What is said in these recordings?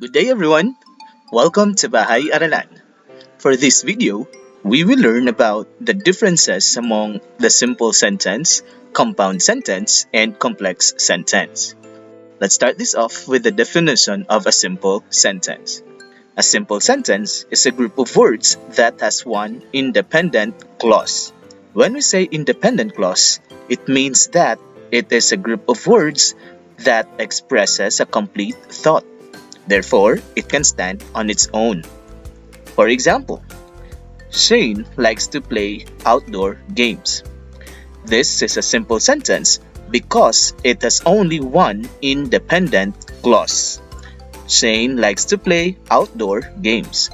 Good day everyone! Welcome to Bahay Aralan. For this video, we will learn about the differences among the simple sentence, compound sentence, and complex sentence. Let's start this off with the definition of a simple sentence. A simple sentence is a group of words that has one independent clause. When we say independent clause, it means that it is a group of words that expresses a complete thought. Therefore, it can stand on its own. For example, Shane likes to play outdoor games. This is a simple sentence because it has only one independent clause. Shane likes to play outdoor games.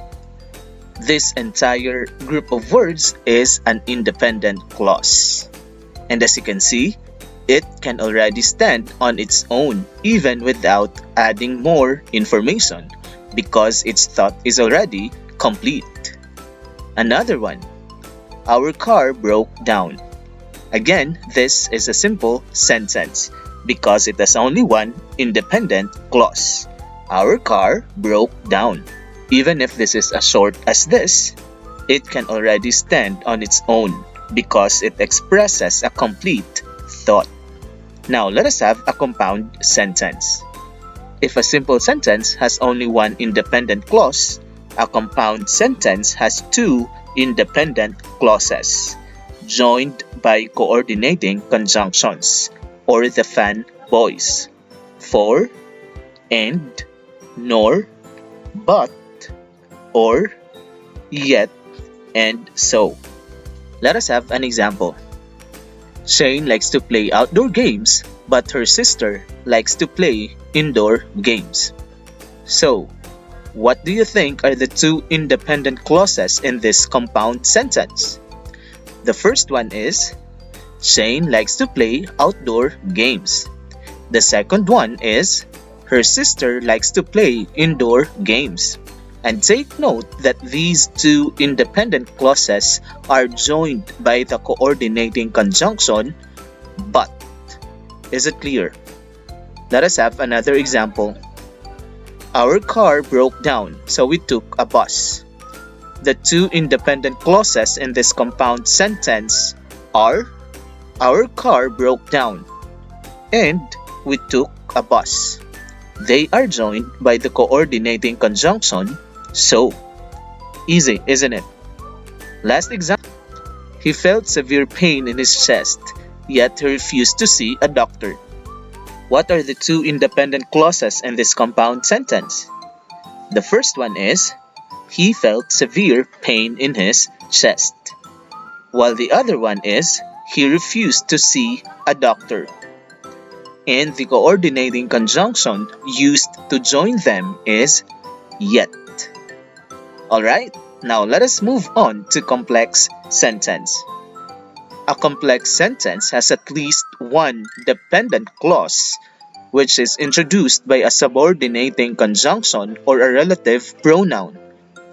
This entire group of words is an independent clause. And as you can see, it can already stand on its own even without adding more information because its thought is already complete. Another one, our car broke down. Again, this is a simple sentence because it has only one independent clause. Our car broke down. Even if this is as short as this, it can already stand on its own because it expresses a complete thought. Now, let us have a compound sentence. If a simple sentence has only one independent clause, a compound sentence has two independent clauses, joined by coordinating conjunctions, or the fan voice. For, and, nor, but, or, yet, and so. Let us have an example. Shane likes to play outdoor games, but her sister likes to play indoor games. So, what do you think are the two independent clauses in this compound sentence? The first one is, Shane likes to play outdoor games. The second one is, her sister likes to play indoor games. And take note that these two independent clauses are joined by the coordinating conjunction but. Is it clear? Let us have another example. Our car broke down, so we took a bus. The two independent clauses in this compound sentence are, our car broke down and we took a bus. They are joined by the coordinating conjunction so. Easy, isn't it? Last example. He felt severe pain in his chest, yet he refused to see a doctor. What are the two independent clauses in this compound sentence? The first one is, he felt severe pain in his chest, while the other one is, he refused to see a doctor. And the coordinating conjunction used to join them is yet. Alright, now let us move on to complex sentence. A complex sentence has at least one dependent clause, which is introduced by a subordinating conjunction or a relative pronoun,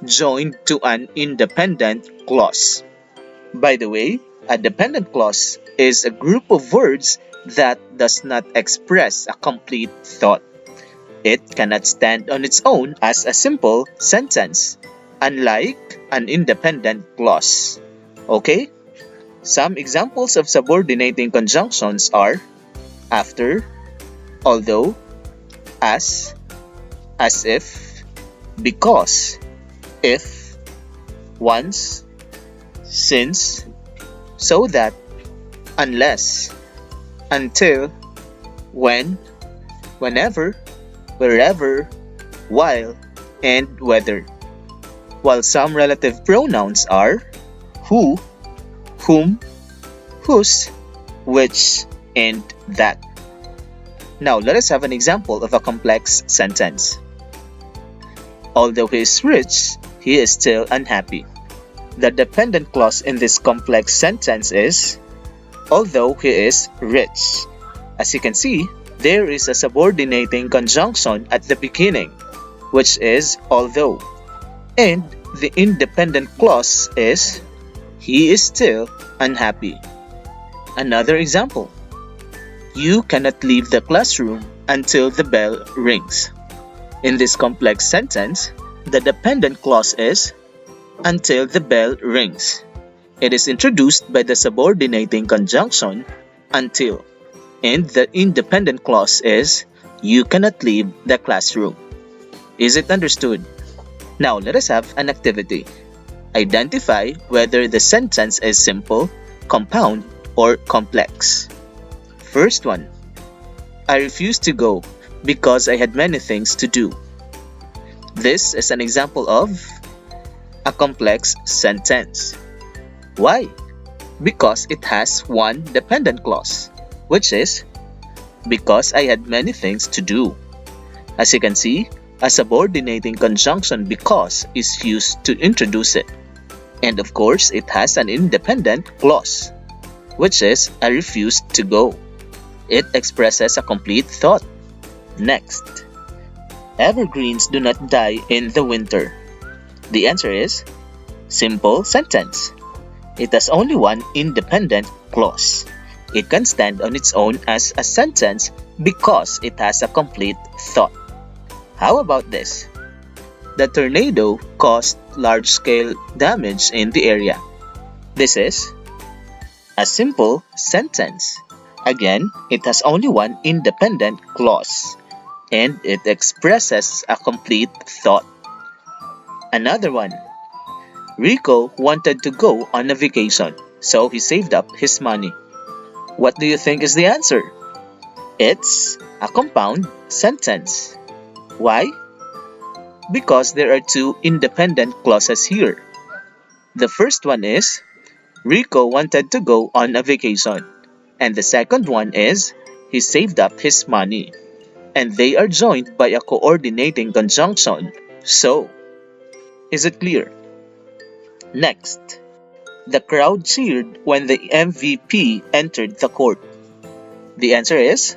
joined to an independent clause. By the way, a dependent clause is a group of words that does not express a complete thought. It cannot stand on its own as a simple sentence, unlike an independent clause. Okay? Some examples of subordinating conjunctions are after, although, as if, because, if, once, since, so that, unless, until, when, whenever, wherever, while, and whether. While some relative pronouns are who, whom, whose, which, and that. Now let us have an example of a complex sentence. Although he is rich, he is still unhappy. The dependent clause in this complex sentence is although he is rich. As you can see, there is a subordinating conjunction at the beginning, which is although. And the independent clause is he is still unhappy. Another example. You cannot leave the classroom until the bell rings. In this complex sentence, the dependent clause is until the bell rings. It is introduced by the subordinating conjunction until, and the independent clause is you cannot leave the classroom. Is it understood? Now let us have an activity. Identify whether the sentence is simple, compound, or complex. First one. I refused to go because I had many things to do. This is an example of a complex sentence. Why? Because it has one dependent clause, which is because I had many things to do. As you can see, a subordinating conjunction because is used to introduce it. And of course, it has an independent clause, which is I refused to go. It expresses a complete thought. Next, evergreens do not die in the winter. The answer is simple sentence. It has only one independent clause. It can stand on its own as a sentence because it has a complete thought. How about this? The tornado caused large-scale damage in the area. This is a simple sentence. Again, it has only one independent clause, and it expresses a complete thought. Another one. Rico wanted to go on a vacation, so he saved up his money. What do you think is the answer? It's a compound sentence. Why? Because there are two independent clauses here. The first one is Rico wanted to go on a vacation, and the second one is he saved up his money, and they are joined by a coordinating conjunction. So, is it clear? Next, the crowd cheered when the MVP entered the court. The answer is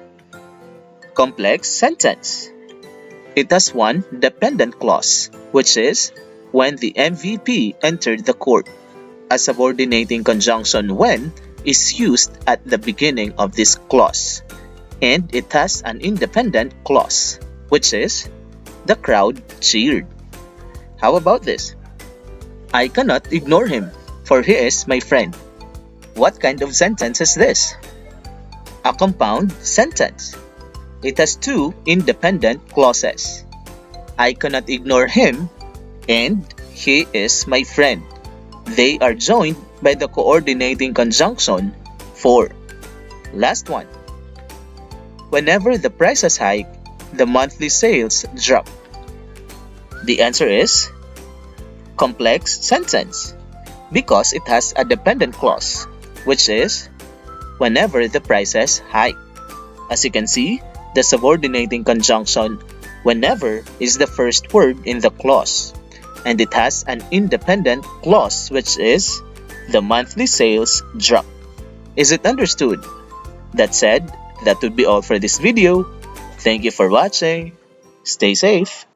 complex sentence. It has one dependent clause, which is when the MVP entered the court. A subordinating conjunction when is used at the beginning of this clause, and it has an independent clause, which is the crowd cheered. How about this? I cannot ignore him, for he is my friend. What kind of sentence is this? A compound sentence. It has two independent clauses. I cannot ignore him, and he is my friend. They are joined by the coordinating conjunction for. Last one. Whenever the prices hike, the monthly sales drop. The answer is complex sentence because it has a dependent clause, which is whenever the prices hike. As you can see, the subordinating conjunction whenever is the first word in the clause, and it has an independent clause, which is the monthly sales drop. Is it understood? That said, that would be all for this video. Thank you for watching. Stay safe.